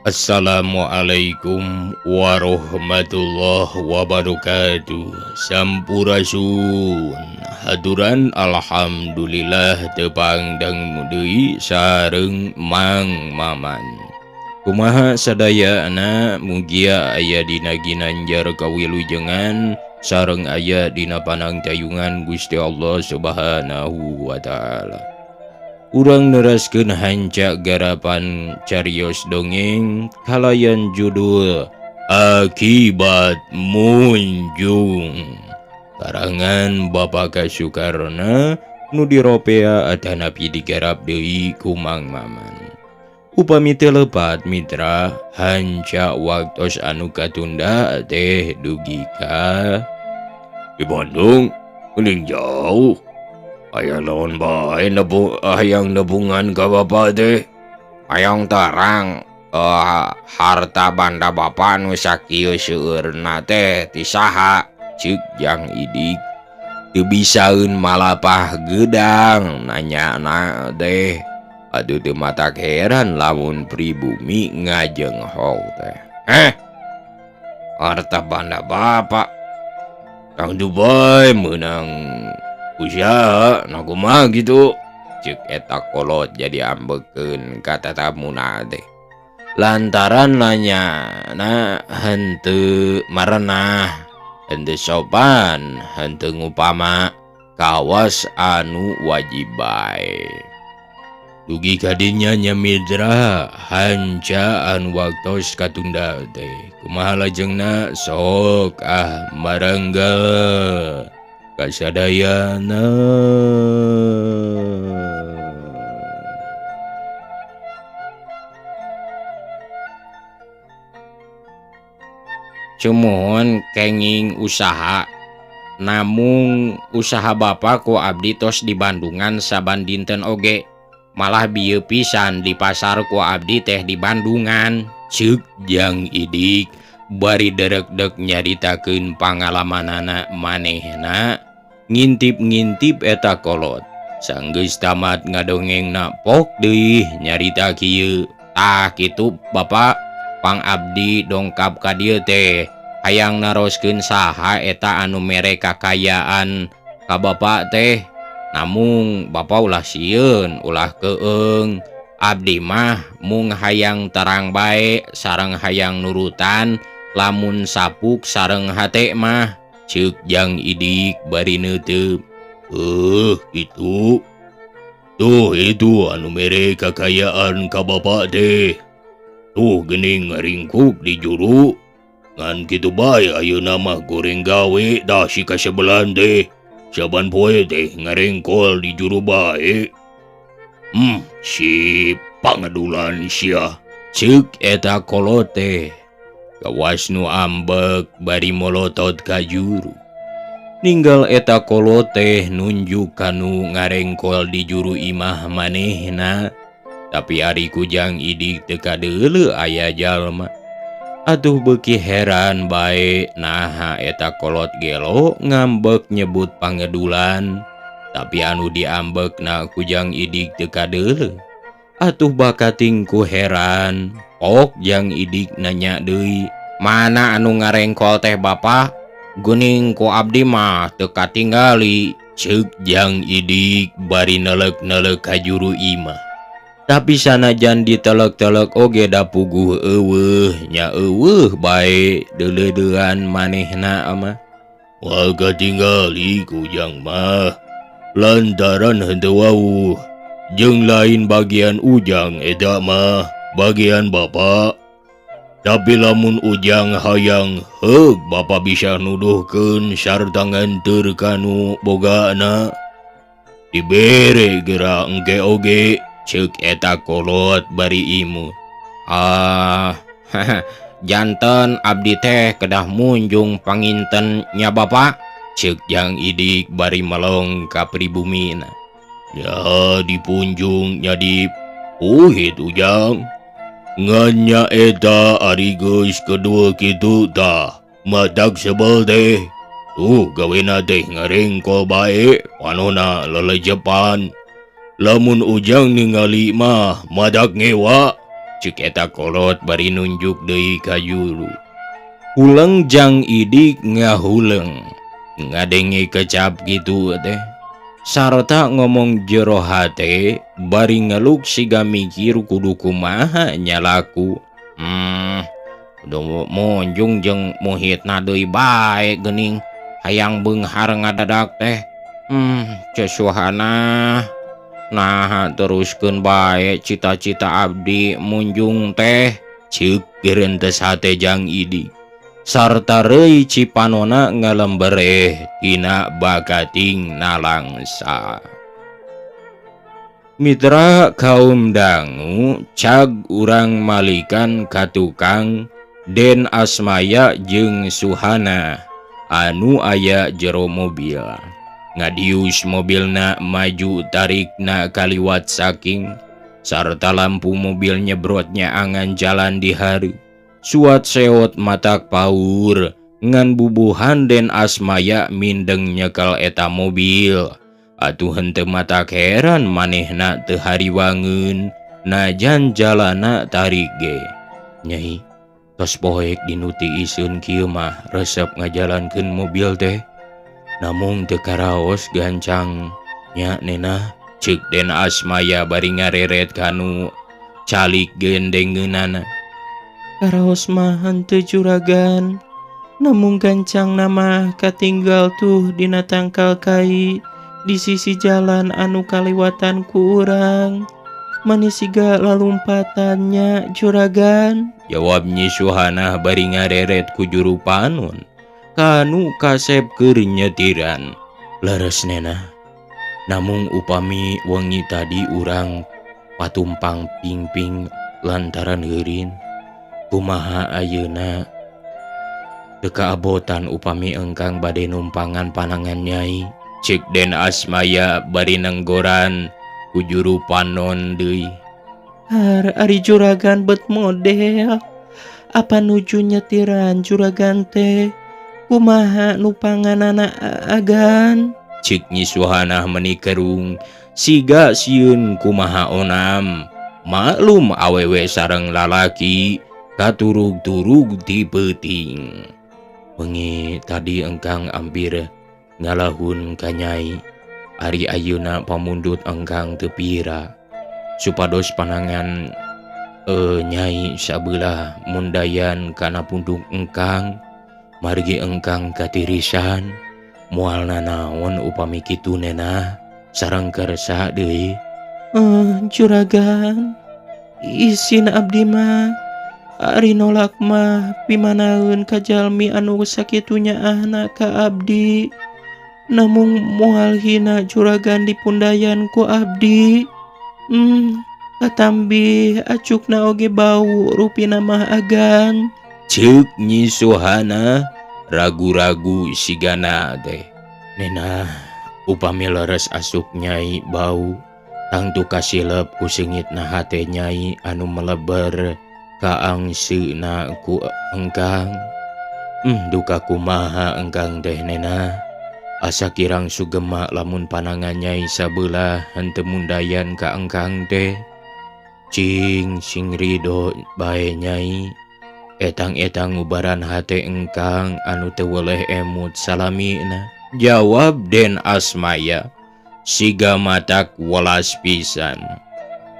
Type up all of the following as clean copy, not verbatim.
Assalamualaikum warahmatullahi wabarakatuh. Sampurasun haturan alhamdulillah tepangdang deui sareng Mang Maman. Kumaha sadayana mugia aya dina ginanjar kawilujengan sareng aya dina panangtayungan Gusti Allah Subhanahu wa taala. Urang neraskeun hancak garapan carios dongeng kalayan judul Akibat Munjung karangan Bapak Kasukarna nu diropea atanapi digarap deui ku Mang Maman. Upami teu lepat mitra hancak waktos anu katunda teh dugi ka di Bandung mending jauh. Hayang naon bae hayang nebungan ka Bapa teh. Hayang tarang harta banda Bapa nu sakieu seueurna teh ti saha? Ceuk Jang Idik. Teu bisaeun malapah geudang nanyana teh. Aduh teu matak heran lamun pribumi ngajenghok teh. Harta banda Bapa. Kang Dubai meunang usaha nakumaha gitu, ceuk eta kolot jadi ambekeun ka tatamuna teh. Lantaran nanyana henteu marenah, henteu sopan, henteu ngupama kawas anu wajib bae. Dugi kadinya nya mitra hanca anu waktos katunda teh. Kumaha lajengna sok marangga kasadayana. Cumun kenging usaha, namung usaha Bapa ku abdi tos di Bandungan saban dinten oge, malah bieu pisan di pasar ku abdi teh di Bandungan, ceuk Jang Idik bari derek-dek nyaritakeun pangalamanana manehna. Ngintip-ngintip eta kolot sanggeus tamat ngadongengna pok deui nyarita kieu. Tah kitu Bapak pang abdi dongkap ka dieu teh hayang naroskeun saha eta anu mere kakayaan ka Bapak teh. Namung Bapak ulah sieun ulah keung, abdi mah mung hayang tarang bae sareng hayang nurutan, lamun sapuk sareng hate mah, ceuk Jang Idik bari neuteub. Itu. Tuh itu anu mere kakayaan ka Bapa teh. Tuh geuning ngaringkuk di juru. Ngan kitu bae ayeuna mah goreng gawe dah si kasebelan teh. Saban poe teh ngarengkol di juru bae. Si pangadulan sia, ceuk eta kolot teh. Kawas nu ambek bari molotot ka juru. Ninggal eta kolot teh nunjuk kanu ngarengkol di juru imah manehna. Tapi ari ku Jang Idik teu kadeuleu aya jalma. Atuh beuki heran bae naha eta kolot gelo ngambek nyebut pangedulan. Tapi anu diambekna ku Jang Idik teu kadeuleu. Atuh bakating ku heran. Pok Jang Idik nanya deui, mana anu ngarengkol teh Bapa? Geuning ku abdi mah teu katinggali, ceuk Jang Idik bari nelek-nelek ka juru imah. Tapi sanajan ditelek-telek oge da puguh eueuh, nya eueuh bae deuleudean manehna mah. Wah katinggali ku Jang mah lantaran henteu wawuh jeung lain bagian Ujang eta mah bagian Bapa. Tapi lamun Ujang hayang heug Bapa bisa nuduhkeun sarta nganteur kanu bogana, dibere geura engke oge, ceuk eta kolot bari imut. Janten abdi teh kedah munjung panginten nya Bapa, ceuk Jang Idik bari melong ka pribumina. Ya dipunjung nya di uhit Ujang. Ngannya eta ari geus kedua kitu tah matak sebel teh. Tuh gawena teh ngarengkol bae panona lelejepan. Lamun Ujang ningali mah madak ngewa, cek eta kolot bari nunjuk deui ka Yuru. Huleng Jang Idik ngahuleng, ngadenge kecap gitu teh. Sarta ngomong jero hate bari ngeluk siga mikir kudu kumaha nyalaku. Kudu monjung jeung muhitna deui bae geuning hayang beunghar ngadadak teh. Cesuhana nah teruskeun bae cita-cita abdi munjung teh, ceuk geurentes hate Jang Idik. Sarta reuy cipanona ngalembereh tina bakating nalangsa. Mitra kaum dangu, cag urang malikan ka tukang Den Asmaya jeung Suhana anu aya jero mobil. Ngadius mobilna maju tarikna kaliwat saking, sarta lampu mobil nyebrotnya angan jalan di hari. Suat seot matak paur ngan bubuhan Den Asmaya mindeng nyekel eta mobil. Atuh henteu matak heran manehna teu hariwangeun najan jalana tarik ge. Nyai, tos poek dinu tiiseun kieu mah resep ngajalankeun mobil teh. Namung teu karaos gancang nya nena, ceuk Den Asmaya bari ngareret kanu calik gendengeunana. Karaos mah henteu juragan, namung gancang nama katinggal tuh dina tangkal kai di sisi jalan anu kaliwatan ku urang. Manis siga lalumpatannya juragan, jawab Nyi Suhana bari ngareret ku juru panon kanu kasep keur nyetiran. Leres nena, namung upami wengi tadi urang patumpang pingping lantaran heurin, kumaha ayeuna teu kaabotan upami engkang bade numpangan panangan Nyai, ceuk Den Asmaya bari nenggoran ku juru panon deui. Ari juragan bet model, apa nuju nyetiran juragan teh? Kumaha nupanganana agan? Ceuk Nyi Suhana menikerung siga sieun kumaha onam. Maklum awewe sareng lalaki katurug-turug ti peuting. Wengi tadi engkang ampir ngalahun ka Nyai, ari ayeuna pamundut engkang teu pira. Supados panangan Nyai sabeula mundayan kana punduk engkang, margi engkang katirisan. Moalna naon upami kitu nena, sareng kersa deui. Juragan, isin abdi mah ari nolak mah pimanaeun ka jalmi anu sakitunya ahna ka abdi. Namung moal hina juragan dipundayan ku abdi. Katambi acukna oge bau rupina mah agan, ceuk Nyi Suhana ragu-ragu sigana teh. Nena, upami leres asuk Nyai bau, tangtu kasilep ku seungitna hate Nyai anu meleber ka angseuna ku engkang. Duka kumaha engkang teh nena, asa kirang sugema lamun panangan Nyai sabeula henteu mundayan ka engkang teh. Cing sing ridho bae Nyai, etang-etang ngubaran hate engkang anu teu weleh emut salamina, jawab Den Asmaya siga matak welas pisan.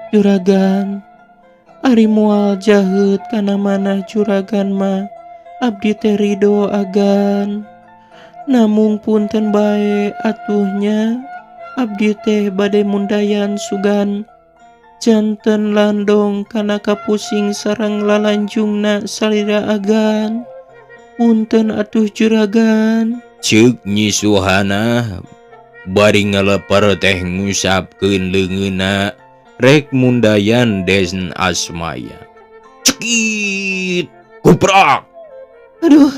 Juragan, ari moal jaheut kana manah juragan mah abdi teh ridho agan. Namung punten bae atuhnya abdi teh bade mundayan sugan janten landong kana kapusing sareng lalanjungna salira agan. Punten atuh juragan, ceuk Nyi Suhana bari ngaleper teh ngusapkeun leungeunna rek mundayan Den Asmaya. Cekit kuprak. Aduh,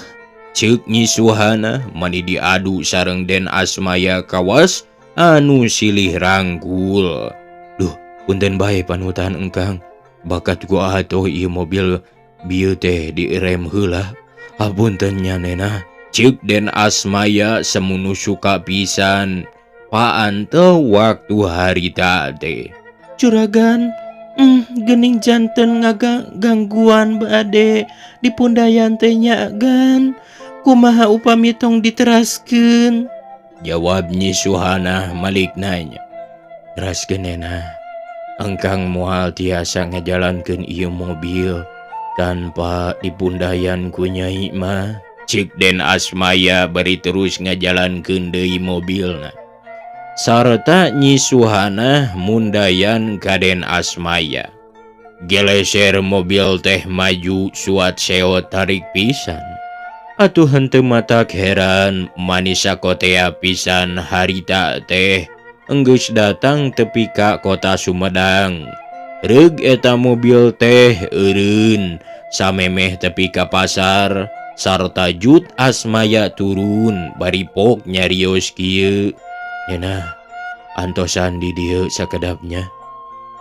ceuk Nyi Suhana mani diadu sareng Den Asmaya kawas anu silih rangkul. Duh, punten bae panutan engkang, bakat gua atoh ieu mobil bieu teh direm heula. Hapunten nya nena, ceuk Den Asmaya semunu suka pisan. Paanteu waktu harita teh. juragan, Gening janten gangguan bade dipundayan teh nyagan. Kumaha upami tong diteraskeun? Jawab Nyi Suhana malik nanya. Teraskeun nena, engkang moal tiasa ngajalankeun ieu mobil tanpa dipundayan ku Nyai mah. Cik Den Asmaya bari terus ngajalankeun deui mobilna. Sarta Nyi Suhana mundayan ka Den Asmaya. Geleser mobil teh maju suat seo tarik pisan. Atuh henteu matak heran manisa kotea pisan harita teh enggeus datang tepi ka kota Sumedang. Reug eta mobil teh eureun samemeh tepi ka pasar sarta Jut Asmaya turun bari pok nyarios kieu. Nena, antosan di dieu sakedapnya.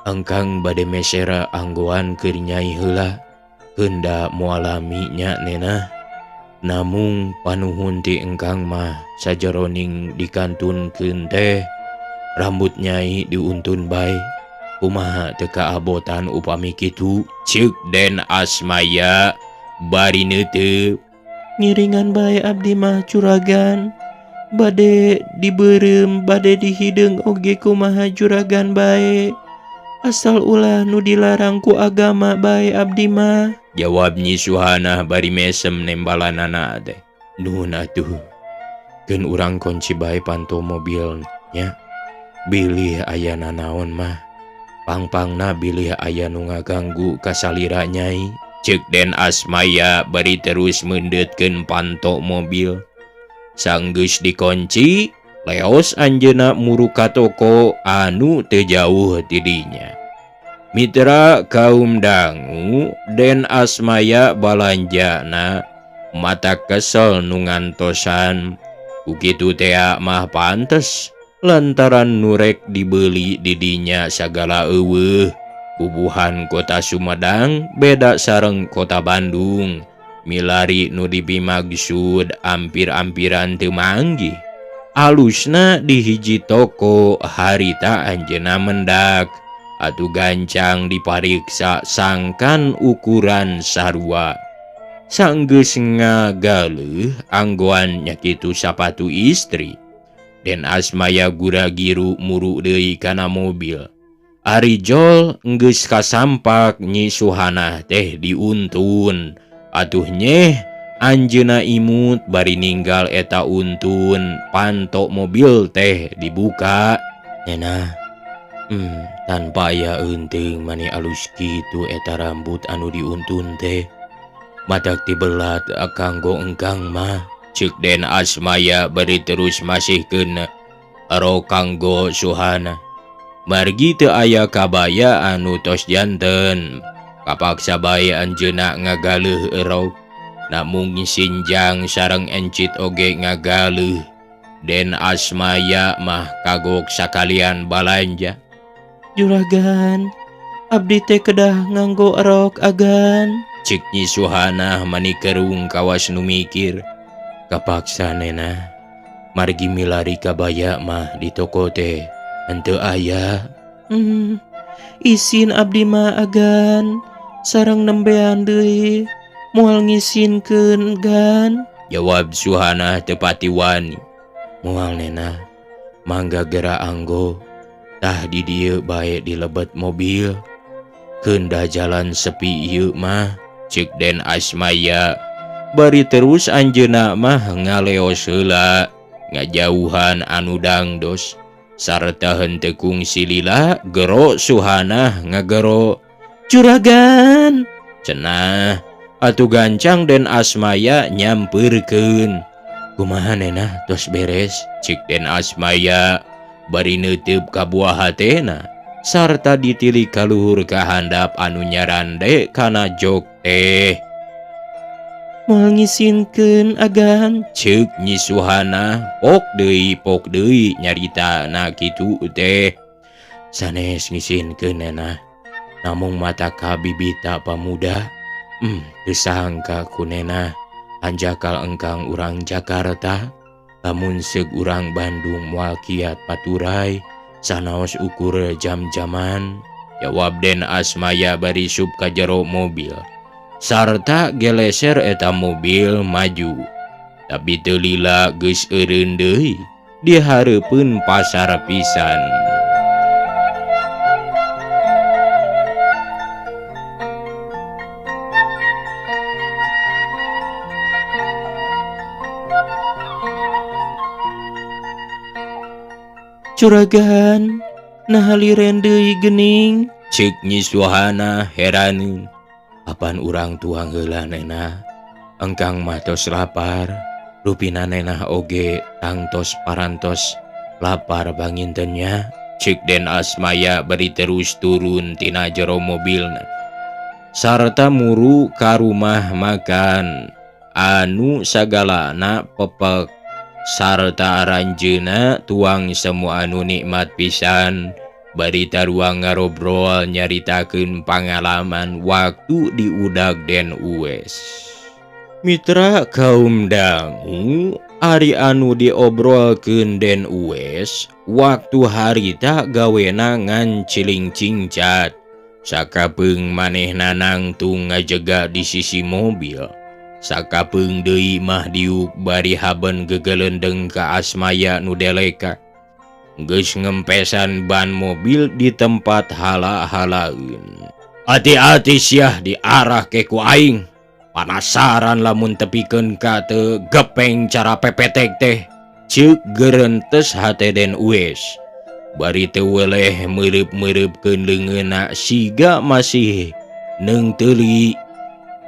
Engkang bade mesera anggoan keur Nyai heula. Heunda moalami nya nena. Namung panuhun ti engkang mah sajeroning dikantunkeun teh rambut Nyai diuntun bae. Kumaha teu kaabotan upami kitu? Ceuk Den Asmaya bari neuteup. Ngiringan bae abdi mah juragan. Bade dibeureum, bade dihideung oge kumaha juragan bae. Asal ulah nu dilarang ku agama bae abdi mah. Jawab Nyi Suhana bari mesem nembalanana teh. Nuhun atuh. Keun urang kunci bae panto mobilnya. Bilih aya nanaon mah. Pangpangna bilih aya nu ngaganggu kasalira Nyai. Ceuk Den Asmaya bari terus meundeutkeun panto mobil. Sanggeus dikunci, leos anjeunna muru ka toko anu teu jauh ti dinya. Mitra kaum dangu, Den Asmaya balanjana mata kesel nu ngantosan. Kukitu teh mah pantes lantaran nurek dibeuli di dinya sagala eueuh. Bubuhan kota Sumedang beda sareng kota Bandung. Milari nu dibimaksud ampir-ampiran teu manggih. Alusna di hiji toko harita anjeunna mendak. Atuh gancang dipariksa sangkan ukuran sarua. Sanggeus ngagaleuh anggoan nya kitu sapatu istri. Den Asmaya gura-giru muru deui kana mobil. Ari jol enggeus kasampak Nyi Suhana teh diuntun. Atuh nyeh anjeunna imut bari ninggal eta untun panto mobil teh dibuka. Nena, tanpa aya eunteung mani alus kitu eta rambut anu diuntun teh. Matak tibelat kanggo engkang mah. Ceuk Den Asmaya bari terus masihkeun aro kanggo Suhana. Margi teu aya kabaya anu tos janten. Kapaksa bae anjeunna ngagaleuh erok. Namung sinjang sareng encit oge ngagaleuh. Den Asmaya mah kagok sakalian balanja. Juragan, abdi teh kedah nganggo rok agan. Cik Nyi Suhana manikerung kawas nu mikir. Kapaksa nena, margi milari kabaya mah di toko teh henteu aya. Isin abdi mah agan. Sareng nembean deui moal ngisinkeun gan. Jawab Suhana tepati wani. Moal nena, mangga gera anggo. Tah di dieu bae dilebet mobil. Keunda jalan sepi ieu mah. Ceuk Den Asmaya bari terus anjeunna mah ngaleos heula ngajauhan anu dangdos. Sarta henteu kungsi lila gero Suhana ngagero. Juragan, Cenah, atuh gancang Den Asmaya nyampeurkeun. Kumaha nena tos beres? Cik Den Asmaya bari neuteub ka buah hatena sarta ditilih kaluhur ka handap anu nyarande kana jok teh. moal ngisinkeun agan. Ceuk Nyi Suhana pok deui nyaritana kitu teh. Sanes ngisinkeun nena. Namung mata kabibita pamuda. Teu sangka ku nena anjakal engkang urang Jakarta. Lamun seug urang Bandung moal kiat paturai sanaos ukur jam-jaman. jawab Den Asmaya bari sub ka jero mobil. Sarta geleser eta mobil maju. Tapi teu lila geus eureun deui, dihareupeun pasar pisan. Juragan, nahalireun deui geuning. Ceuk Nyi Suhana heraneun. Apan urang tuang heula nena, engkang mah tos lapar. Rupina nena oge tangtos parantos lapar bangintennya. Ceuk Den Asmaya bari terus turun tina jero mobilna. Sarta muru ka rumah makan anu sagalana pepek. Sarta aranjeuna tuang semua anu nikmat pisan. Bari taruang ngarobrol nyaritakeun pangalaman waktu di udag Den Uwes. Mitra kaum dangu, ari anu diobrolkeun Den Uwes waktu harita gawena ngan ciling cingcat. Sakapeung manehna nangtung ngajega di sisi mobil. Sakapeung deui mah diuk bari haben gegelendeng ka Asmaya nu deleka. Geus ngempesan ban mobil di tempat hala-halaeun. Hati-hati siah diarah ke ku aing. Panasaran lamun tepikeun ka teu gepeng cara pepetek teh. Ceuk geurentes hate Den Uwes. Bari teu weleh meureup-meureupeun leungeunna siga masih neung teuli.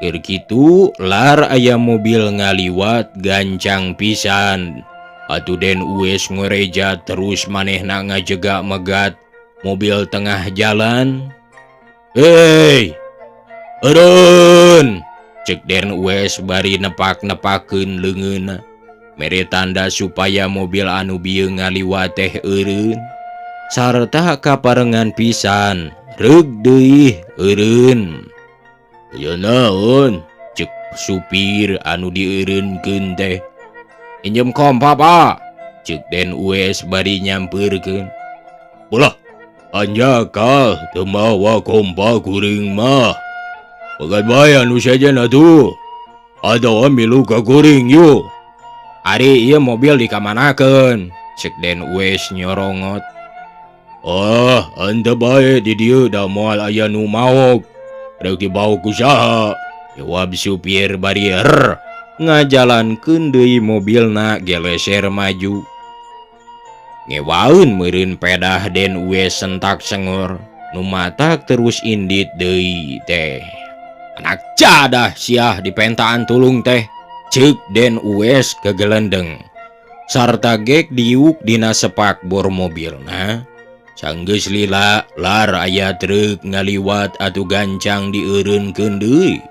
Keur kitu lar aya mobil ngaliwat gancang pisan. Atuh Den Uwes ngoreja terus manehna ngajega megat mobil tengah jalan. "Hei, eureun!" Ceuk Den Uwes bari nepak-nepakeun leungeunna. Mere tanda supaya mobil anu bieu ngaliwat teh eureun. Sarta kaparengan pisan, "Reug deui, eureun." "Ya naon?" ceuk supir anu dieureunkeun teh. "Injem kompa, Pak," ceuk Den Uwes bari nyampeurkeun. "Ulah, anjakal teu mawa kompa kuring mah. Bagat bae anu sajen atuh. Atawa milu ka kuring yuk." "Ari ieu mobil dikamanakeun?" ceuk Den Uwes nyorongot. "Ah, henteu bae di dieu da moal aya nu maok. Rek dibawa ku saha?" jawab supir bari ngajalankeun deui mobilna geleser maju. Ngewaeun meureun pedah Den Uwes sentak sengor, nu matak terus indit deui teh. "Anak jadah siah di pentaan tulung teh," ceuk Den Uwes kegelendeng. Sarta gek diuk dina sepak bor mobilna. Sanggeus lila lar aya truk ngaliwat atuh gancang dieureunkeun deui.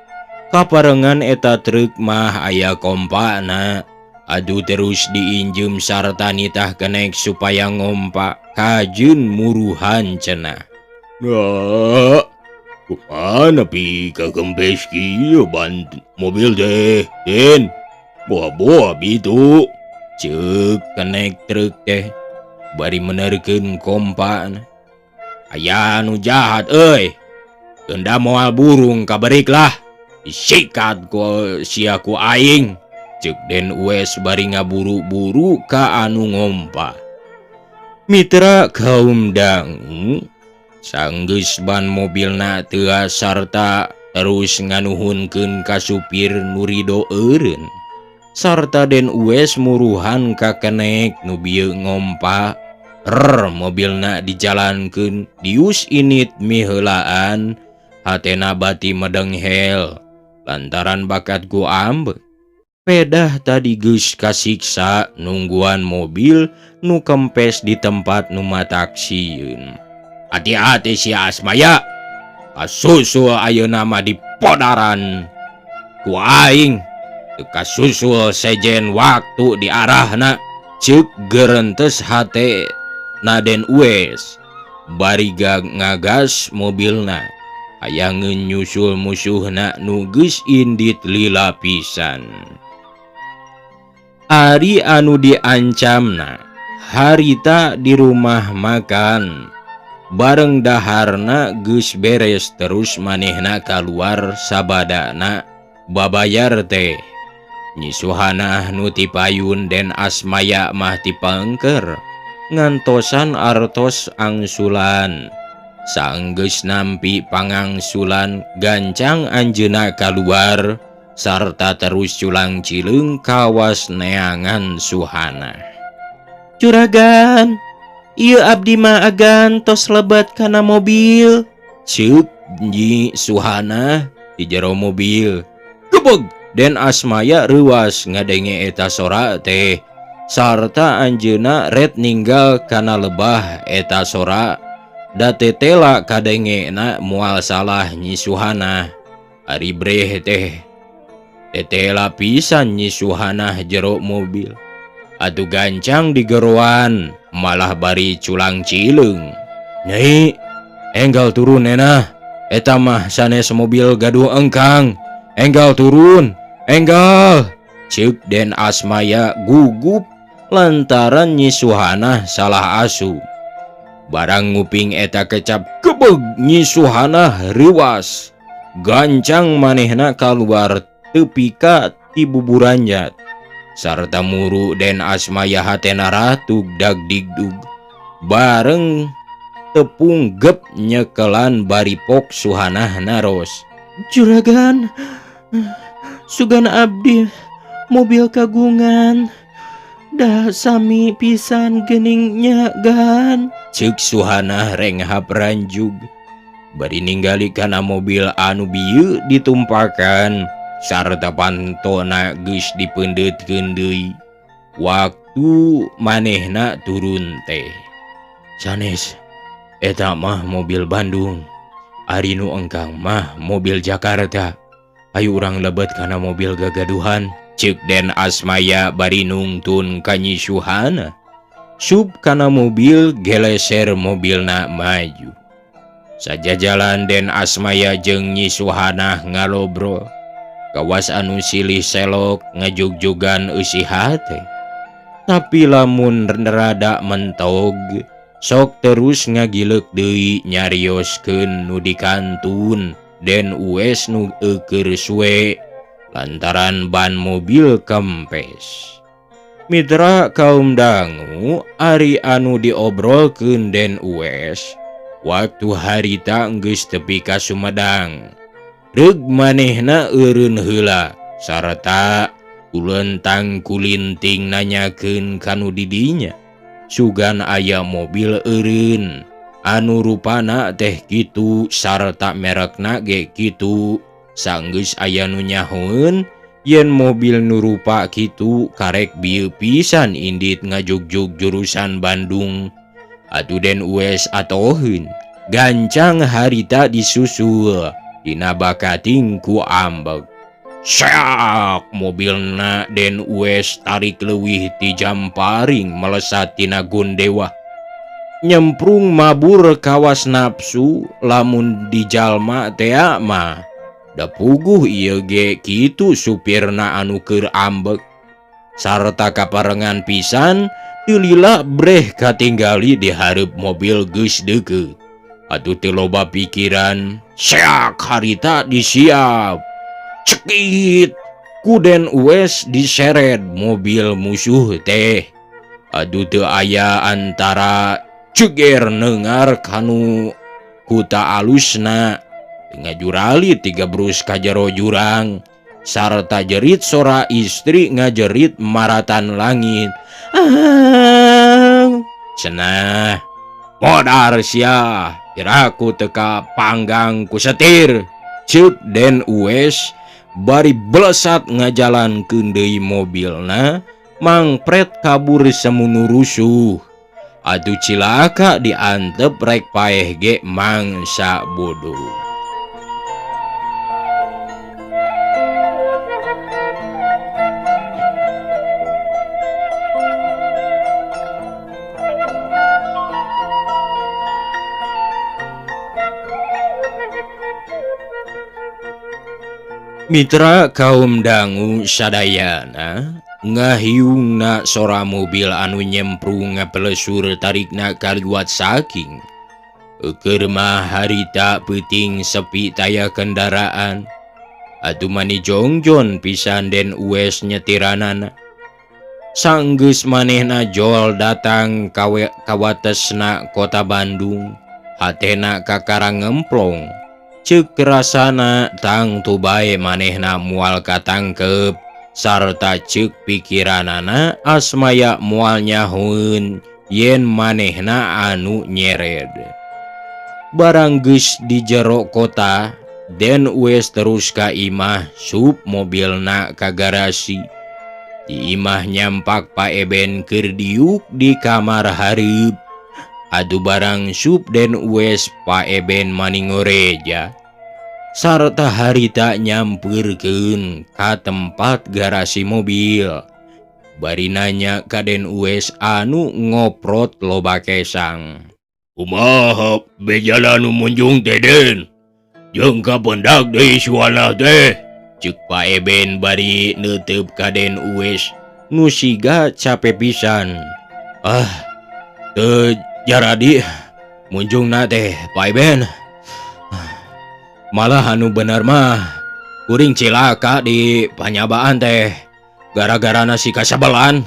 Kaparengan eta truk mah aya kompana. Aduh terus diinjem sarta nitah kenek supaya ngompa kajeun muruhan cenah. "Nah, kumana pi kagempes kieu ban mobil teh, Den? Boa-boa bitu," ceuk kenek truk teh bari menerkeun kompana. "Aya anu jahat euy. Keunda moal burung kabariklah. Disikat ku sia ku aing," ceuk Den Uwes bari ngaburu-buru ka anu ngompa. Mitra kaum dangu, sanggeus ban mobilna teu sarta terus nganuhunkeun ka supir nu rido eureun. Sarta Den Uwes muruhan ka kenek nu bieu ngompa. Mobilna dijalankeun dius init miheulaan. Hatena bati medenghel lantaran bakat ku ambek. Pedah tadi geus kasiksa nungguan mobil nu kempes di tempat nu matak sieun. "Hati-hati si Asmaya. Kasusul ayeuna mah di podaran ku aing. Teu kasusul sejen waktu diarahna," ceuk geurentes hate na Den Uwes. Bari ngagas mobilna. Hayangeun nyusul musuhna nu geus indit lila pisan. Ari anu diancamna harita di rumah makan. Bareng daharna geus beres terus manehna keluar sabadana babayar teh. Nyi Suhana nu ti payun den Asmaya mah ti pangker ngantosan artos angsulan. Saenggeus nampi pangangsulan gancang anjeuna keluar sarta terus culang cileung kawas neangan Suhana. Juragan, ieu abdi mah agan tos lebat kana mobil. Ceuk Nyi Suhana di jero mobil. Gebeg den Asmaya reuwas ngadenge eta sora teh sarta anjeuna ret ninggal kana lebah eta sora. Da tetela kadengena moal salah Nyi Suhana. Ari breh teh tetela pisan Nyi Suhana jero mobil. Atuh gancang digeroan malah bari culang cileung. Nyai, enggal turun nena. Eta mah sanes mobil gaduh engkang. Enggal turun, enggal. Ceuk den Asmaya gugup lantaran Nyi Suhana salah asup. Barang nguping eta kecap gebeg Nyi Suhana reuwas. Gancang manehna keluar tepika ti buburanjat. Sarta muru den Asmaya hatena ratug dagdigdug. Bareng tepung gep nyekelan baripok Suhana naros. Juragan, sugan abdi mobil kagungan. Dah sami pisan geningnya gan. Ceuk Suhana renghap ranjug. Bari ninggali kana mobil anu bieu ditumpakan. Sarta pantona geus dipeundeutkeun deui. Waktu manehna turun teh. Sanes, eta mah mobil Bandung. Ari nu engkang mah mobil Jakarta. Ayo urang lebet kana mobil gagaduhan. Ceuk den Asmaya bari nungtun ka Nyi Suhana. Sup kana mobil geleser mobilna maju. Sajajalan den Asmaya jeung Nyi Suhana ngalobrol. Kawas anu silih selok ngajug-jugan eusiha teh. Tapi lamun rada mentog sok terus ngagileuk deui nyarioskeun nu dikantun den ues nu eukeur suwe lantaran ban mobil kempes. Mitra kaum dangu, ari anu diobrolkeun den ues waktu harita geus tepi ka Sumedang. Reug manehna eureun heula sarta ulentang kulinting nanyakeun kanu didinya. Sugan aya mobil eureun anu rupana teh kitu sarta merekna ge kitu. Sanggeus aya nu nyahoeun yen mobil nu rupa kitu karek bieu pisan indit ngajugjug jurusan Bandung. Atuh den ues atoheun gancang harita disusul dina bakating ku ambek. Syak mobilna den ues tarik leuwih ti Jamparing melesat tina Gondewah. Nyemprung mabur kawas nafsu lamun dijalma teh mah da puguh ieu ge kitu supirna anu keur ambek. Sarta kaparengan pisan teu lila breh katinggali di hareup mobil geus deukeut. Atuh teu loba pikiran, syak harita disiap. Cekit ku den ues diseret mobil musuh teh. Aduh teu aya antara ceger neungar kanu kuta alusna. Ngajurali tiga brus ka jero jurang sarta jerit sora istri ngajerit maratan langit. Cenah modar sia iraku teka panggang ku setir. Ceuk den ues bari blesat ngajalankeun deui mobilna mangpret kabur semunu rusuh. Atuh cilaka diantep rek paeh ge mangsa bodoh. Mitra kaum dangu sadayana ngahiungna sora mobil anu nyemprung ngapelesur tarikna kaliwat saking. Keur mah harita peuting sepi taya kendaraan. Atuh mani jongjon pisan Den Uwes nyetiranana. Sanggeus manehna jol datang kawatesna kota Bandung. Hatena kakarang ngemplong. Ceuk rasana tangtu bae manehna moal katangkep. Sarta ceuk pikiranana asmaya moal nyahoeun yen manehna anu nyered. Barang geus di jero kota, Den Uwes terus ka imah sup mobilna ka garasi. Di imah nyampak Pak Eben keur diuk di kamar hareup. Adu barang sup Den Uwes Pak Eben mani ngoreja. Sarta harita nyampeurkeun ka tempat garasi mobil. Bari nanya ka Den Uwes anu ngoprot loba kesang. Kumaha bejana nu munjung teh Den? Jeung kapendak deui suana teh. Ceuk Pak Eben bari neuteup ka Den Uwes nu siga capek pisan. Teu jaradi munjungna teh Pak Eben. Malah anu bener mah kuring cilaka di panyabaan teh. Gara-garana si kasabelan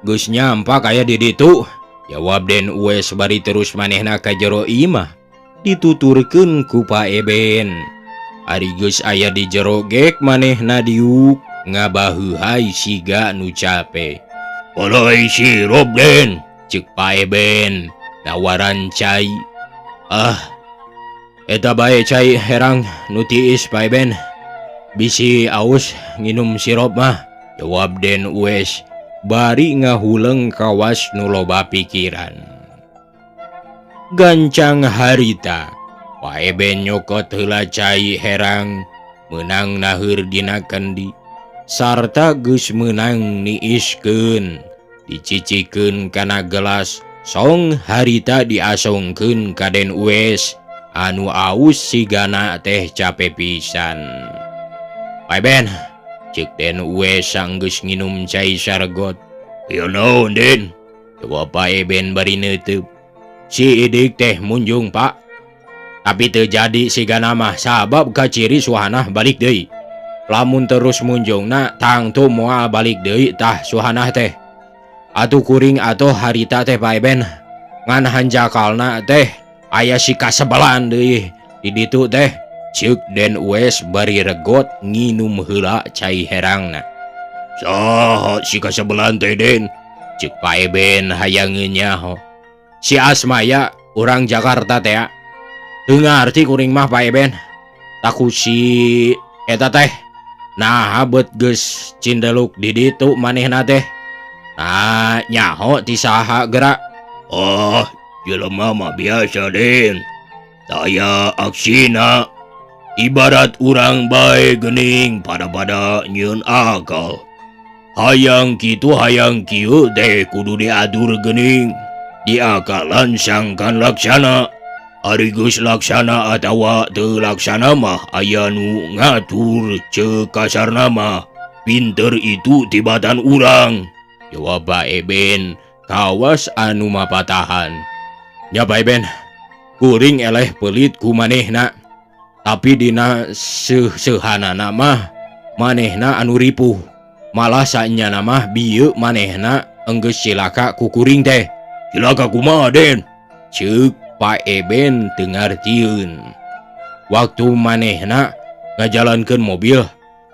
geus nyampak aya di ditu. Jawab Den Uwes bari terus manehna ka jero imah. Dituturkeun ku Pak Eben. Ari geus aya di jero gek manehna diuk ngabaheuhai siga nu cape. Poloi sirup Den, ceuk Pak Eben nawaran cai. Eta bae cai herang nu tiis Pak Eben. Bisi aus nginum sirup mah, jawab Den Uwes bari ngahuleng kawas nu loba pikiran. Gancang harita, Pak Eben nyokot heula cai herang, meunang naheur dina kendi, sarta geus meunang niiskeun, dicicikeun kana gelas, song harita diasongkeun ka Den Uwes, anu aus sigana teh cape pisan. Pak Eben, ceuk Den Uwes sanggeus nginum cai sargot. "Ieu naon Den?" jawab Pak Eben bari neuteub. "Si idik teh munjung Pak. Tapi teu jadi sigana mah sabab kaciri suhanah balik deui. Lamun terus munjungna tangtu moal balik deui tah suhanah teh. Atuh kuring atuh harita teh Pak Eben. Ngan hanjakalna teh aya si kasebelan deui di ditu teh," ceuk Den Uwes bari regot nginum heula cai herangna. "Saha si kasebelan teh Den?" ceuk Pak Eben hayang nyaho. "Si Asmaya urang Jakarta teh. Teu ngarti kuring mah Pak Eben. Taku si eta teh nah beut geus cindeluk di ditu manehna teh. Nah nyaho ti saha geura?" Jelema mah biasa Den. Taya aksina. Ibarat urang bae geuning pada nyieun akal. Hayang kitu hayang kieu teh kudu diatur geuning. Diakalan sangkan laksana. Ari geus laksana atawa teu laksana mah aya nu ngatur, ceuk kasarna mah pinter itu tibatan urang, jawab Pak Eben kawas anu mapatahan. "Ya Pak Eben, kuring eleh pelit ku manehna. Tapi dina seuhanana mah manehna anu ripuh. Malah saenyana mah bieu manehna enggeus cilaka ku kuring teh." "Cilaka kumaha Den?" ceuk Pak Eben teu ngartieun. "Waktu manehna ngajalankeun mobil,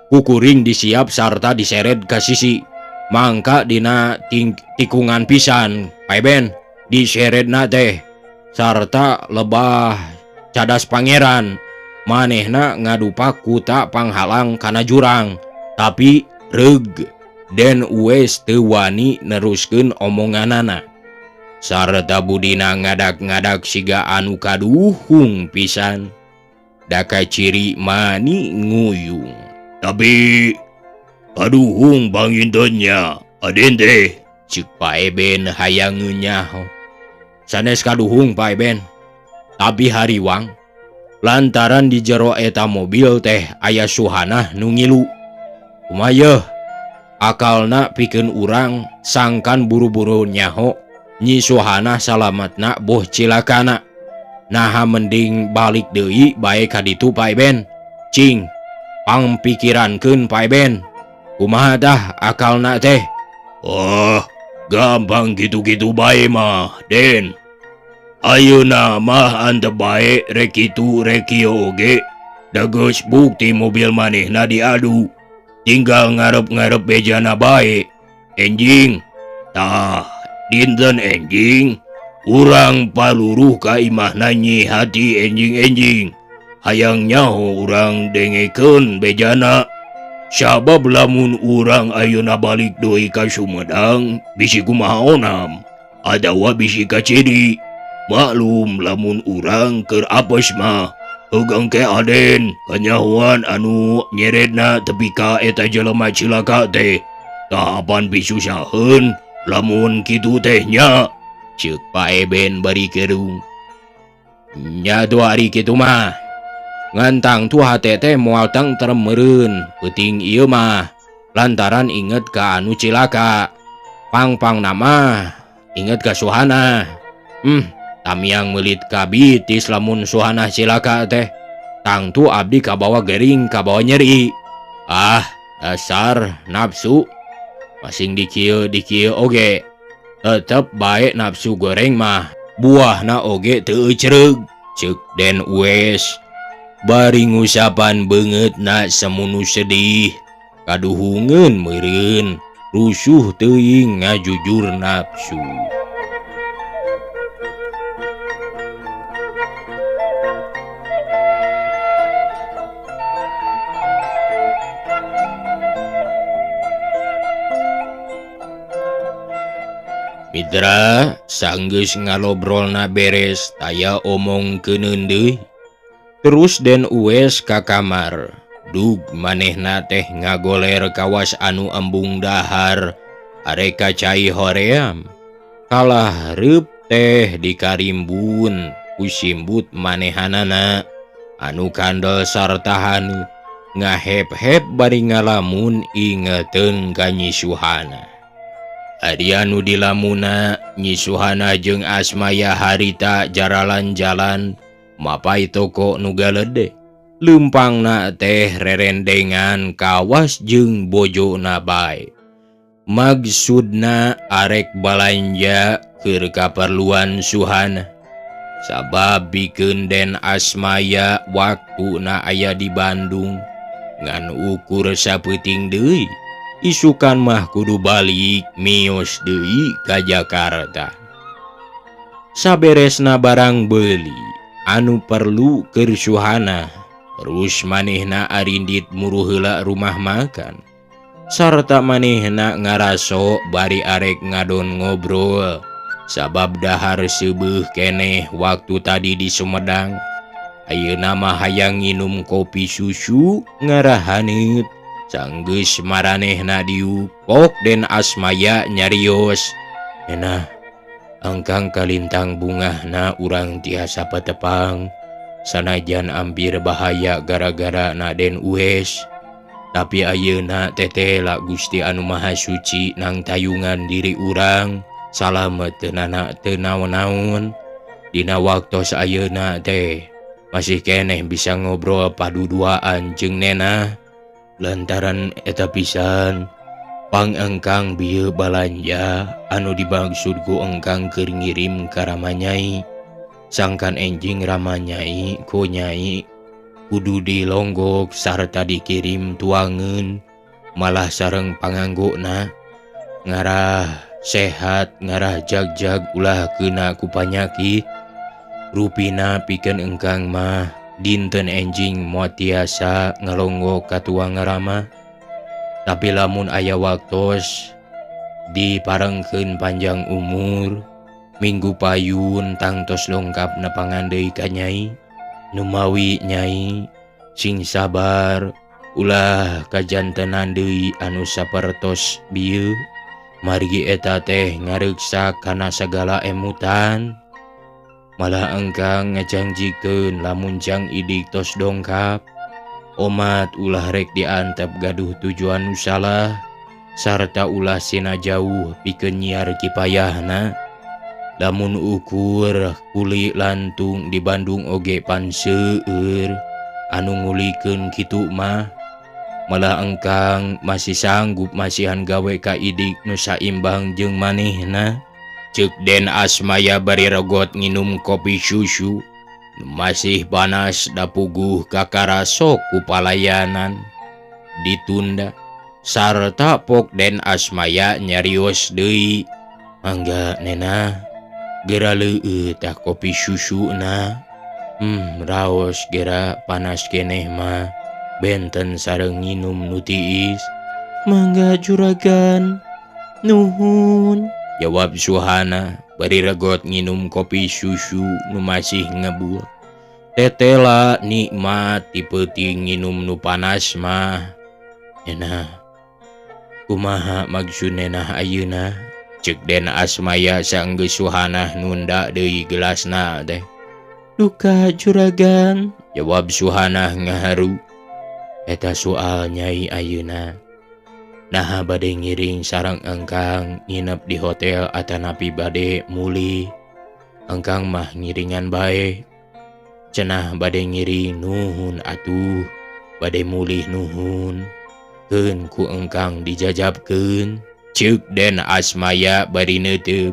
ku kuring disiap sarta diseret ka sisi. Mangka dina tikungan pisan Pak Eben diseretna teh sarta lebah cadas pangeran. Manehna ngadupak kuta panghalang kana jurang. Tapi reug." Den Uwes teu wani neruskeun omonganana. Sarta budina ngadak-ngadak siga anu kaduhung pisan. Daka ciri mani nguyung. "Tapi kaduhung bangintennya Aden teh," ceuk Pak Eben hayang nyaho. "Sanes kaduhung Pak Eben. Tapi hariwang. Lantaran di jero eta mobil teh aya suhanah nu ngilu. Kumaha akalna pikeun urang sangkan buru-buru nyaho nyi suhanah salametna boh cilakana. Nah mending balik deui bae ka ditu Pak Eben. Cing, pangpikirankeun Pak Eben. Kumaha tah akalna teh? Oh, gampang gitu-gitu bae mah, Den. Ayeuna mah antep bae rek kitu rek kieu oge. Da geus bukti mobil manehna diadu. Tinggal ngarep-ngarep bejana bae. Enjing. Tah, dinten enjing. Urang paluruh ka imahna nyi hati enjing-enjing. Hayang nyaho urang dengekeun bejana. Sabab lamun urang ayeuna balik deui ka Sumedang, bisi kumaha onam. Adawa bisi ka ciri. Maklum lamun urang keur apes mah. Heugang ke Aden, kanyahoan anu nyeredna tepi ka eta jelema cilaka teh. Tahapan bisusaheun lamun kitu teh nya. Ceuk Pak Eben bari kerung. Nya tu hari kitu mah. Ngantang tu hate teh moal tang termeureun. Peuting ieu mah lantaran inget ka anu cilaka. Pang nama inget ka Suhana. Tamiang meulit kabitis lamun Suhana cilaka teh. Tang tu abdi kabawa gering kabawa nyeri. Ah, dasar nafsu. Masing di kieu oge. Tetep bae nafsu goreng mah buahna oge teu cereug, ceuk Den Uwes. Bari ngusapan beungeutna samunu sedih, kaduhungeun meureun, rusuh teuing ngajujur nafsu. Mitra, sanggeus ngalobrolna beres, taya omongkeun deui. Terus Den Uwes ka kamar. Dug manehna teh ngagoler kawas anu embung dahar, are kacai hoream. Kalah reup teh dikarimbun ku simbut manehanana anu kandel sartahan ngahep-hep bari ngalamun ingeteun ka Nyi Suhana. Ari anu dilamuna Nyi Suhana jeung Asmaya harita jaralan-jalan mapai toko nu galede. Leumpangna teh rerendengan kawas jeung bojona bae. Maksudna arek balanja keur kaperluan Suhana. Sabab bikeun Den Asmaya waktuna aya di Bandung ngan ukur sapeuting deui. Isukan mah kudu balik mios deui ka Jakarta. Saberesna barang beuli anu perlu keur Suhana, terus manehna arindit muruh heula rumah makan. Sarta manehna ngaraso bari arek ngadon ngobrol. Sabab dahar seubeuh keneh waktu tadi di Sumedang. Ayeuna mah hayang nginum kopi susu ngarahaneut. Sanggeus maranehna diupok Den Asmaya nyarios. Enah, angkang kalintang bungahna urang tiasa patepang. Sanajan ampir bahaya gara-gara na Den Uwes. Tapi ayeuna tetela Gusti Anu Maha Suci nang tayungan diri urang. Salamet teunana teu naon-naon. Dina waktos ayeuna teh masih keneh bisa ngobrol paduduaan jeung Nena. Lantaran eta pisan pang engkang bieu balanja anu dimaksud ku engkang keur ngirim ka Ramanyai. Sangkan enjing Ramanyai ku Nyai kudu dilonggok sarta dikirim tuangeun malah sareng panganggona. Ngarah sehat ngarah jag-jag ulah keuna ku panyakit. Rupina pikeun engkang mah dinten enjing moal tiasa ngalonggok ka tuang Rama. Tapi lamun aya waktos diparengkeun panjang umur, minggu payun tangtos longkapna pangandeui ka Nyai. Numawi Nyai sing sabar ulah kajantenan deui anu sapertos bieu. Margi eta teh ngareuksa kana sagala emutan. Malah engkang ngajanjikeun lamun jang idik tos dongkap, omat ulah rek diantep gaduh tujuan nu salah, sarta ulah sina jauh pikeun nyiar kipayahna. lamun ukur kuli lantung di Bandung oge panseueur anu ngulikeun kitu mah malah engkang masih sanggup masihan gawe ka idik nu saimbang jeung manehna. Ceuk Den Asmaya bari regot nginum kopi susu nu masih panas da puguh kakarasok ku palayanan ditunda sarta pok Den Asmaya nyarios deui, "Mangga Nena, gera leueuh tah kopi susuna. Raos gera panas keneh mah, benten sareng nginum nu tiis." "Mangga Juragan, nuhun," jawab Suhana bari regot nginum kopi susu nu masih ngebuak. Tetela nikmat ti peuting nginum nu panas mah. "Nena, kumaha maksud Nena ayeuna?" ceuk Den Asmaya saenggeus Suhana nunda deui gelasna teh. "Duka Juragan," jawab Suhana ngaharu. "Eta soal Nyai ayeuna. Naha bade ngiring sareng engkang nginep di hotel atanapi bade muli. Engkang mah ngiringan bae. Cenah bade ngiring nuhun atuh, bade mulih nuhun. Keun ku engkang dijajabkeun," ceuk Den Asmaya bari neuteub.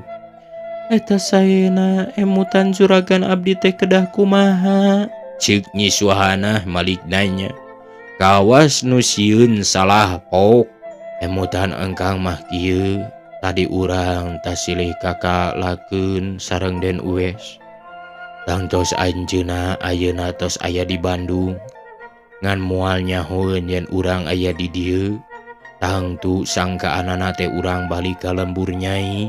"Eta saena emutan Juragan abdi teh kedah kumaha?" ceuk Nyi Suhana malik nanya. "Kawas nu sieun salah pok. Emutan engkang mah kieu, tadi urang tasilih kakak lakeun sareng Den Uwes. Tangtos anjeunna ayeuna tos aya di Bandung. Ngan moal nyahoeun yen urang aya di dieu. Tangtu sangkaanana teh urang balik ka lembur Nyai.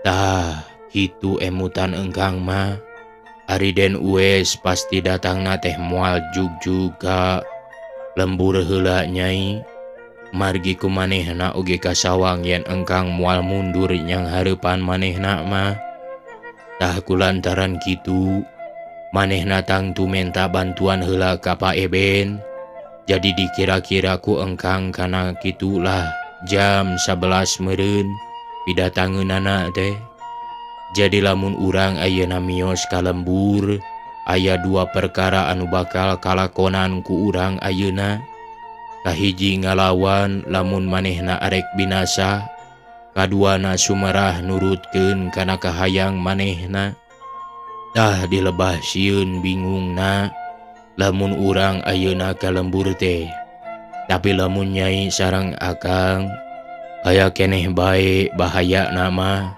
Tah, kitu emutan engkang mah. Ari Den Uwes pasti datangna teh moal jugjug ka lembur heula Nyai. Margi ku manehna oge kasawang yen engkang moal mundur nyang hareupan manehna mah. Tah kulantaran kitu, manehna tangtu menta bantuan heula ka Pak Eben. Jadi dikira-kira ku engkang kana kitulah jam 11 meureun pidatangeunana teh. Jadi lamun urang ayeuna mios ka lembur, aya 2 perkara anu bakal kalakonan ku urang ayeuna. Kahiji ngalawan lamun manehna arek binasa, kaduana sumerah nurutkeun kana kahayang manehna. Tah dilebah sieun bingungna lamun urang ayeuna ka lembur teh. Tapi lamun Nyai sareng akang aya keneh bae bahayana mah,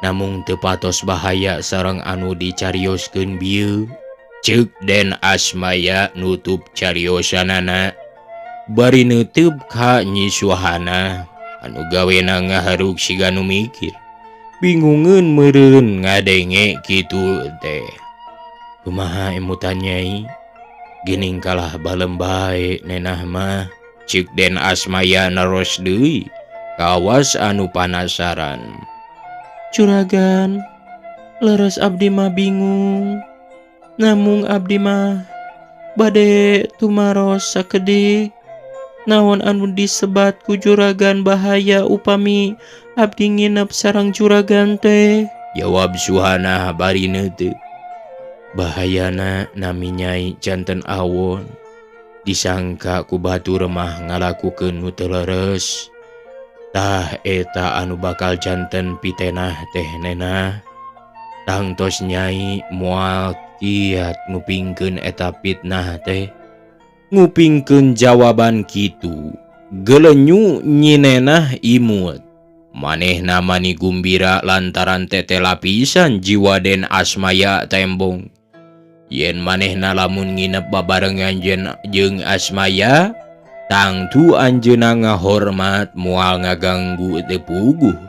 namung teu patos bahaya sareng anu dicarioskeun bieu, ceuk Den Asmaya nutup cariosanana. Bari neuteub ka Nyi Suhana anu gawena ngaharuk siga nu mikir. Bingungeun meureun ngadenge kitu teh. "Kumaha emutan Nyai? Geuning kalah balem bae Nenah mah," ceuk Den Asmaya naros deui kawas anu panasaran. "Juragan, leres abdi mah bingung. Namung abdi mah bade tumaros sakedik. Naon anu disebat ku Juragan bahaya upami abdi nginep sareng Juragan teh?" Jawab Suhana bari neuteub. "Bahayana nami Nyai janten awon. Disangka ku batur mah ngalakukeun nu teu leres. Tah eta anu bakal janten pitenah teh Nena. Tangtos Nyai moal kiat ngupingkeun eta fitnah teh." Ngupingkeun jawaban kitu, gelenyu Nyi Nenah imut. Manehna mani gumbira lantaran tetela pisan jiwa Den Asmaya tembong. Yen manehna lamun nginep babarengan jeung Asmaya, tangtu anjeunna ngahormat moal ngaganggu teu puguh.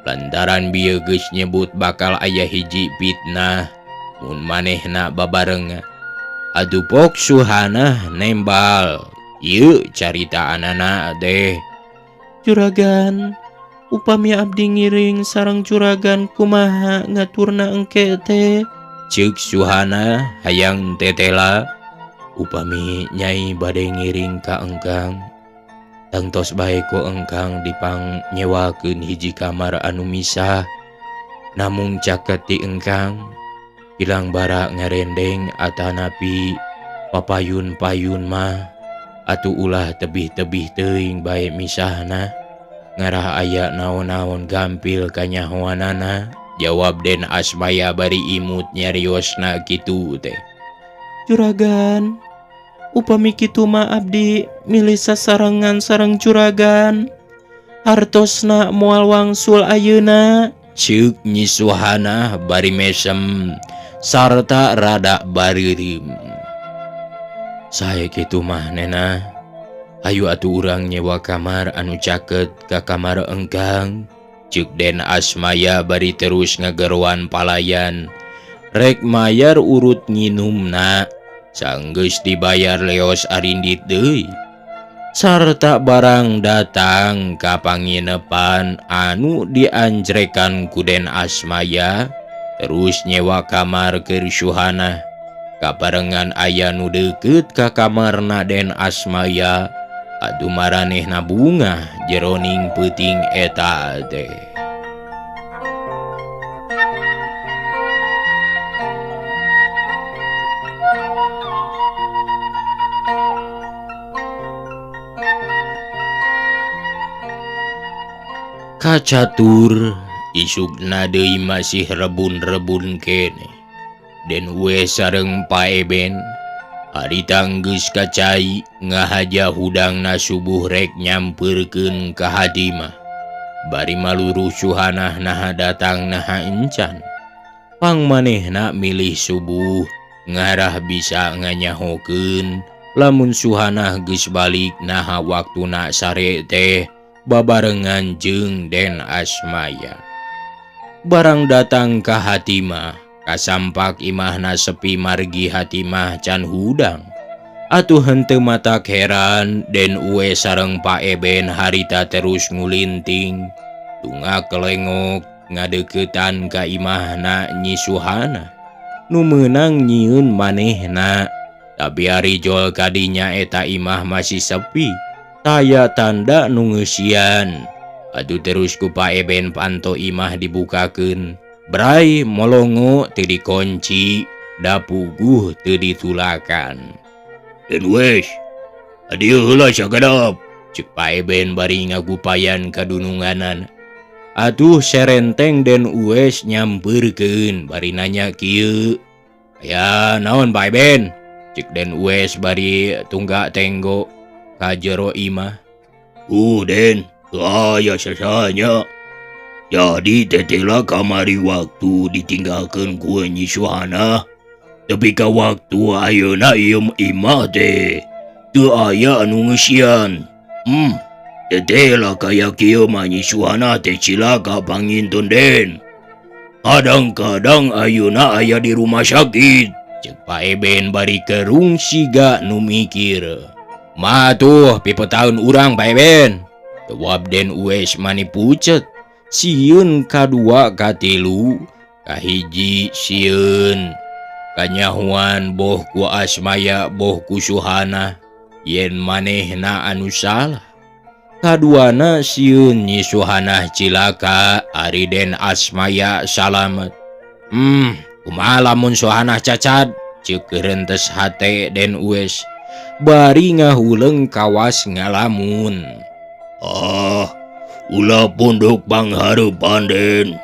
Lantaran bieu geus nyebut bakal aya hiji fitnah mun manehna babarengan. Atuh pok Suhana nembal, ieu caritaanana teh. "Juragan, upami abdi ngiring sareng Juragan kumaha ngaturna engke teh?" ceuk Suhana hayang tetela. "Upami Nyai bade ngiring ka engkang, tangtos bae ku engkang dipang nyewakeun hiji kamar anu misah. Namung caket ti engkang hilang bara ngerendeng atanapi papayun-payun mah atuh ulah tebih-tebih teuing bae misahna ngarah aya naon-naon gampil kanyahoanana. Jawab Den Asmaya bari imut nyariosna kitu teh. Juragan, upami kitu mah abdi milih sasarengan sareng juragan. Hartosna moal wangsul ayeuna. Ceuk Nyi Suhana bari mesem sarta rada bareureum. Sae kitu mah nena, hayu atuh urang nyewa kamar anu caket ka kamar engkang. Ceuk Den Asmaya bari terus ngageroan palayan rek mayar urut nginumna sanggeus dibayar leos arindit deui. Sarta barang datang ka panginepan anu dianjrekan ku Den Asmaya terus nyewa kamar keur Suhana. Kabarengan aya nu deukeut ka kamarna Den Asmaya atuh maranehna bungah jeroning peuting eta teh. Kacatur isukna deui masih rebun-rebun kene. Den we sareng Paeben harita geus kacai ngahaja hudangna subuh rek nyampeurkeun ka Hadimah. Bari maluru Suhana naha datang naha encan. Pangmanehna milih subuh ngarah bisa nganyahokeun lamun Suhana geus balik naha waktuna sare teh babarengan jeung Den Asmaya. Barang datang ka Hatimah, kasampak imahna sepi margi Hatimah can hudang. Atuh henteu matak heran Den Uwe sareng Paeben harita terus ngulinting tungak kelengok ngadeuketan ka imahna Nyi Suhana. Nu meunang nyieun manehna, tapi ari jol kadinya eta imah masih sepi. Taya tanda nungeusian. Atuh terus ku Paeben panto imah dibukakeun. Brai molongo teu dikunci, da puguh teu ditulakan. Den wes, adieu heula sagadap, ceuk Paeben bari ngagupayan kadununganan. Atuh serenteng Den Uwes nyampeurkeun bari nanya kieu. "Ya naon Paeben?" ceuk Den Uwes bari tunggak tenggo ka jero imah. Den, aya sasanya. Jadi tetela kamari waktu ditinggalkeun ku Nyi Suhana. Tapi ka waktu ayeuna ieu imah teh teu aya anu ngeusian. Tetela kaya kieu mah Nyi Suhana teh cilaka pangintun Den. Kadang-kadang ayeuna aya di rumah sakit, ceuk Paeben bari kerung siga nu mikir. "Matuh pipetaun urang Paeben," jawab Den Uwes mani pucet. Sieun kadua katilu, kahiji sieun kanyahuan boh ku Asmaya boh ku Suhana yen manehna anu salah. Kaduana sieun Nyi Suhana cilaka ari Den Asmaya salamet. Kumaha lamun Suhana cacat, ceuk keurentes hate Den Uwes. Bari ngahuleung kawas ngalamun. Ulah pondok panghareupan Den.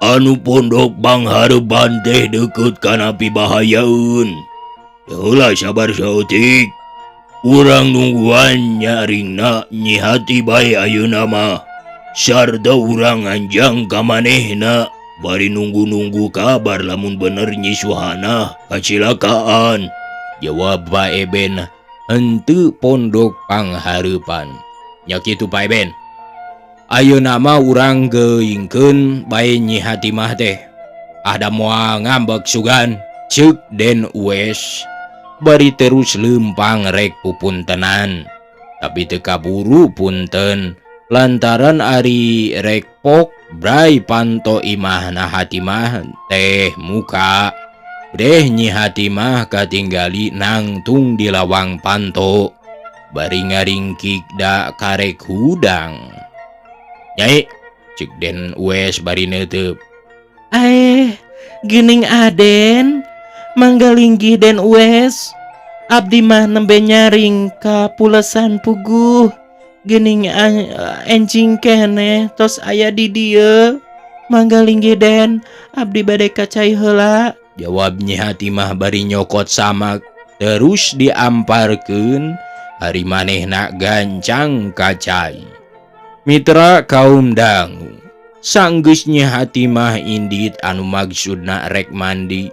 Anu pondok panghareupan teh deukeut kana pibahayaeun. Heula sabar saeutik. Urang nungguan nyaringna Nyi Hati bae ayeuna mah. Sarta urang anjang ka manehna bari nunggu-nunggu kabar lamun bener Nyi Suhana kacilakaan. Jawab Paeben, henteu pondok panghareupan. Nya kitu Paeben. Ayeuna mah urang geuingkeun bae Nyi Hatimah teh. Ada moal ngambek sugan, ceuk Den Uwes. Bari terus leumpang rek pupuntenan. Tapi teu kaburu punten lantaran ari rek pok brai panto imahna Hatimah teh muka. Deh Nyi Hatimah katinggali nangtung di lawang panto. Bari ngaringkik da karek hudang. "Nyai," ceuk Den Uwes bari neuteub. Gening Aden manggalinggih Den Uwes. Abdi mah nembe nyaring ka pulesan puguh. Gening enjing kene tos aya di dieu. Manggalinggih Den, abdi bade kacai heula. Jawab Nyi Hatimah bari nyokot samak, terus diamparkeun hari manehna gancang kacai. Mitra kaum dangu, sanggeus Nyi Hatimah indit anu maksudna rek mandi,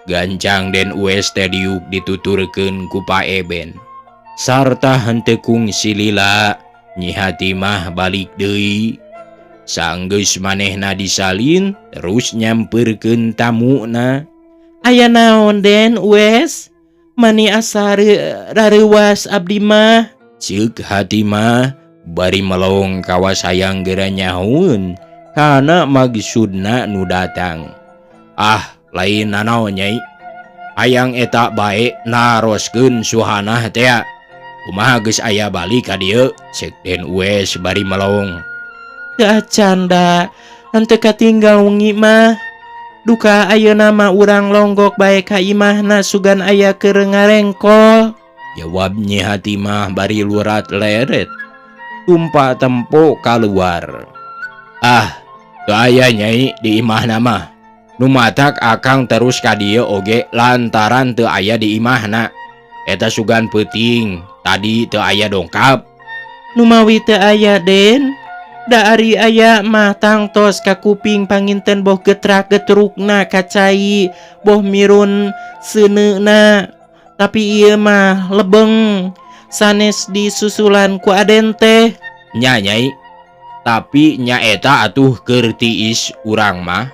gancang Den Uwes teh diuk dituturkeun ku Paeben. Sarta henteu kungsi lila, Nyi Hatimah balik deui. Sanggeus manehna disalin, terus nyamperkeun tamuna. Aya naon Den Uwes? Mani asa rareuwas abdi mah. Ceuk Hatimah bari melong kawas hayang geura nyahoeun kana maksudna nu datang. Lain nanaon Nyai. Hayang eta bae naroskeun Suhanah teh. Kumaha geus aya balik ka dieu? Ceuk Den Uwes bari melong. Teu canda, henteu katinggal wengi mah. Duka ayeuna mah urang longgok bae ka imahna sugan aya keur ngarengkol. Jawab Nyi Hatimah bari lurat leret. Tumpa tempo kaluar. Teu aya Nyai di imahna mah. Nu matak akang terus ka dieu oge lantaran teu aya di imahna. Eta sugan peuting, tadi teu aya dongkap. Nu mawi teu aya Den. Da ari aya mah tangtos ka kuping panginten boh getrak-getrukna kacai, boh mirun seuneuna. Tapi ieu mah lebeng sanes disusulan ku Aden teh. Nya Nyai, tapi nya eta atuh keur tiis urang mah.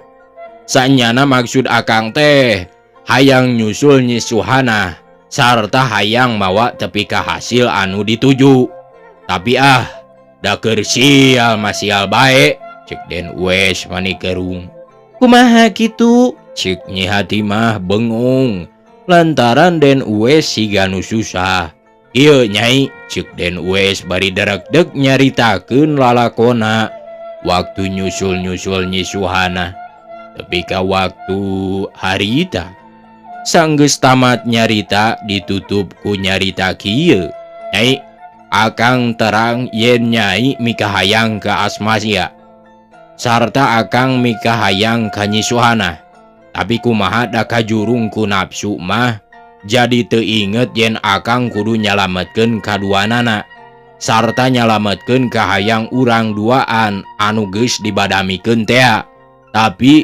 Sanyana maksud akang teh hayang nyusul Nyi Suhanah sarta hayang mawa tepi ka hasil anu dituju. Tapi da keur sial masial bae, ceuk Den Uwes mani kerung. Kumaha kitu? Ceuk Nyi Hatimah bengong lantaran Den Uwes siga nu susah. Ieu Nyai, ceuk Den Uwes bari derek-dek nyaritakeun lalakonna waktu nyusul-nyusul Nyi Suhanah. Tepi ka waktu harita. Sanggeus tamat nyarita ditutup ku nyarita kieu. Nyai, akang terang yen Nyai mikahayang ke Asmasia. Sarta akang mikahayang ka Nyi Suhanah. Tapi kumaha da kajurung ku nafsu mah jadi teu inget yen akang kudu nyalametkeun kaduanana. Sarta nyalametkeun kahayang urang duaan anu geus dibadamikeun teh. Tapi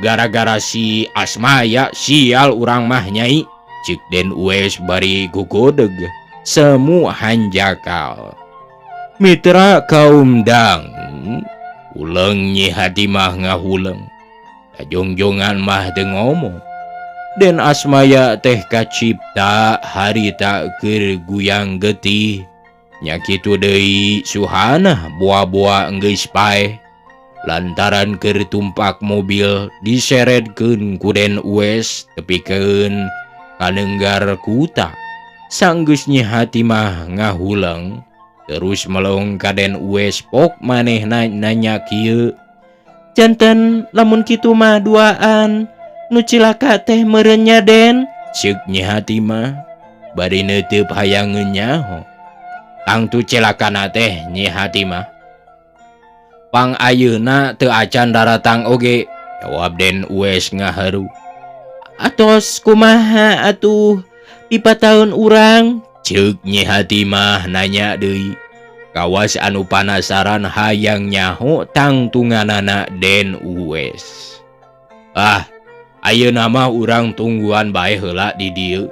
gara-gara si Asmaya sial urang mah Nyai, ceuk Den Uwes bari gugodeg semu hanjakal. Mitra kaum dangu, uleng Nyi Hatimah ngahuleng. Kajongjongan mah teu ngomong. Den Asmaya teh kacipta harita keur guyang getih. Nya kitu deui Suhanah boa-boa geus paeh. Lantaran keur tumpak mobil diseretkeun ku Den Uwes tepikeun kanenggar kuta. Sanggeus Nyi Hatimah ngahuleng, terus melong ka Den Uwes pok manehna nanya kieu. Janten lamun kitu mah duaan nu cilaka teh meureun nya Den. Ceuk Nyi Hatimah bari neuteup hayang nyaho. Tangtu cilakana teh Nyi Hatimah. Pang ayeuna teu acan daratang oge, jawab Den Uwes ngaharu. Atos kumaha atuh dipataun urang? Ceuk Nyi Hatimah nanya deui. Kawas anu panasaran hayang nyaho tangtunganana Den Uwes. Ayeuna mah urang tungguan bae heula di dieu.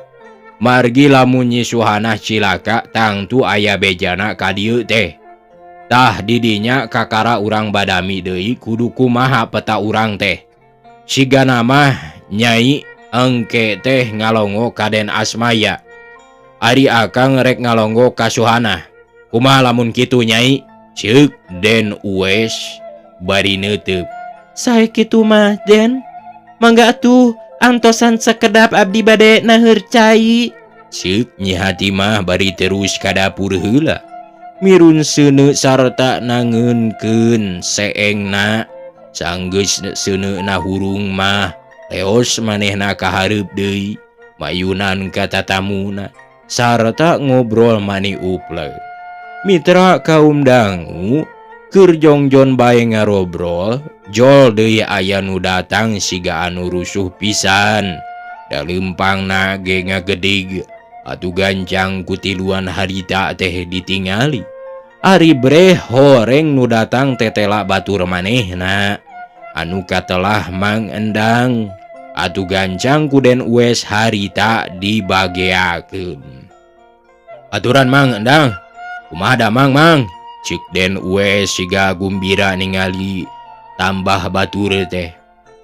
Margi lamun Nyi Suhanah cilaka tangtu aya bejana ka dieu teh. Tah didinya kakara urang badami deui kudu kumaha peta urang teh. Sigana mah Nyai engke teh ngalongo ka Den Asmaya. Ari akang rek ngalongo ka Suhanah. Kumaha lamun kitu Nyai? Ceuk Den Uwes bari neuteup. Sae kitu mah Den. Mangga atuh antosan sakedap abdi bade naheur cai. Ceuk Nyi Hatimah bari terus ka dapur heula. Mirun seuneu sarta nangeunkeun seengna Sanggeus seuneuna hurung mah leos manehna ka hareup deui mayunan ka tatamuna sarta ngobrol mani uple. Mitra kaum dangu keur jongjon bae ngarobrol jol deui aya nu datang siga anu rusuh pisan. Dalempangna ge ngagedig atuh gancang kutiluan harita teh ditingali. Ari breh horeng nu datang tetela batur manehna anu katelah Mang Endang atuh gancang ku Den Uwes harita dibageakeun. Aturan Mang Endang, kumaha da Mang? Cik Den Uwes siga gumbira ningali tambah batur teh.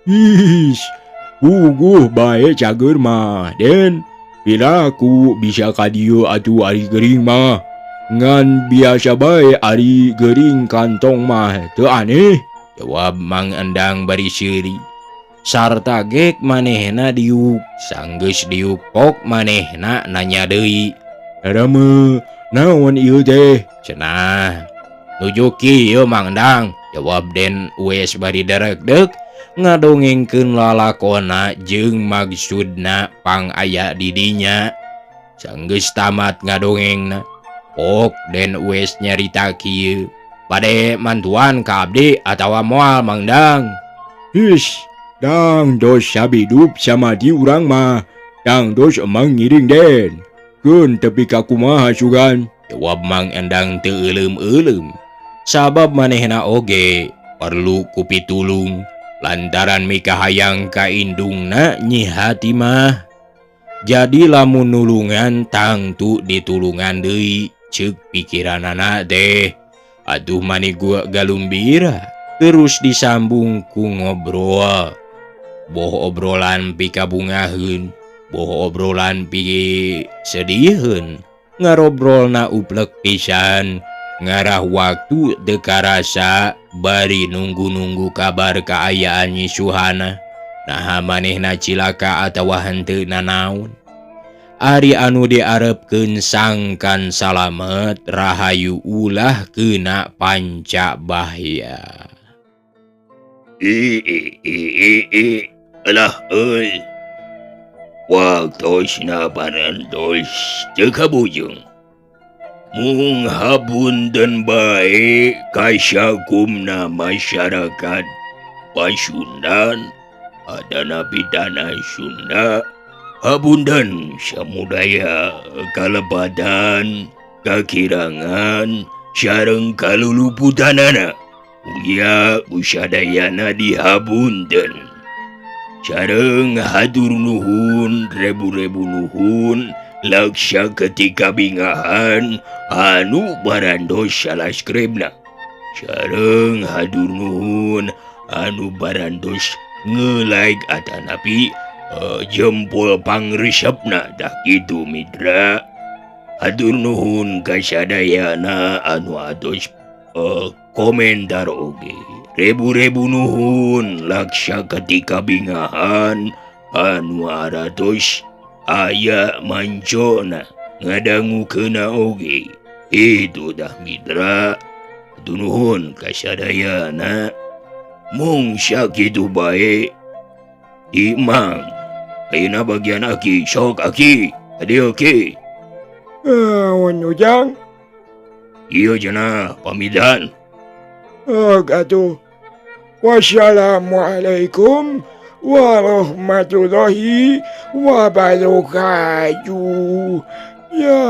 His, puguh bae cager mah, Den. Pila ku bisa ka dieu atuh ari gering mah. Ngan biasa bae ari gering kantong mah teu aneh. Jawab Mang Endang bari seuri. Sarta gek manehna diuk. Sanggeus diuk pok manehna nanya deui. Rame, naon ieu teh? Cenah, nuju kieu Mang Endang. Jawab Den Uwes bari deregdeg ngadongengkeun lalakonna jeung maksudna pang aya di dinya. Sanggeus tamat ngadongengna, pok Den Uwes nyarita kieu. Bade mantuan ka abdi atawa moal Mang Endang? His, dang dos sabidup sama di urang mah. Dang dos emang ngiring Den. Keun tepi ka kumaha sugan? Jawab Mang Endang teu euleum-euleum. Sabab manehna oge perlu ku pitulung lantaran mika hayang ka indungna Nyi Hati mah. Jadi lamun nulungan tangtu ditulungan deui ceuk pikiranana teh. Aduh mani gua galumbira terus disambung ku ngobrol. Boh obrolan pikabungaheun, boh obrolan pi sedieheun. Ngarobrolna uplek pisan. Ngarah waktu teu karasa bari nunggu-nunggu kabar kaayaan Nyi Suhana. Naha manehna cilaka atawa henteu nanaon. Ari anu diarepkeun sangkan salamet rahayu ulah keuna panca bahya. Alah euy. Waktosna parantos teu kabujung. Mung hapunten bae kasakumna masyarakat Pasundan adana pidana Sunda. Hapunten samudaya kalebatan, kakirangan, sareng kaluluputanana. Uya usadayana dihapunten. Sareng hatur nuhun rebu-rebu nuhun laksa ketika bingahan anu barandos salaskribna. Sareng hatur nuhun anu barandos nge-like atanapi jempol pangresepna dah kitu mitra. Hatur nuhun kasadayana anu atos komentar oge. Rebu-rebu nuhun laksa ketika bingahan anu aratos aya mancona ngadangukeuna oge. Itu dah mitra. Hatur nuhun kasadayana. Mung sakitu bae. Imang, ayeuna bagian aki, sok aki, adi oke. Wan Ujang? Iyo cenah, pamidan. Atuh. Wassalamualaikum warahmatullahi wabarakatuh. Ya.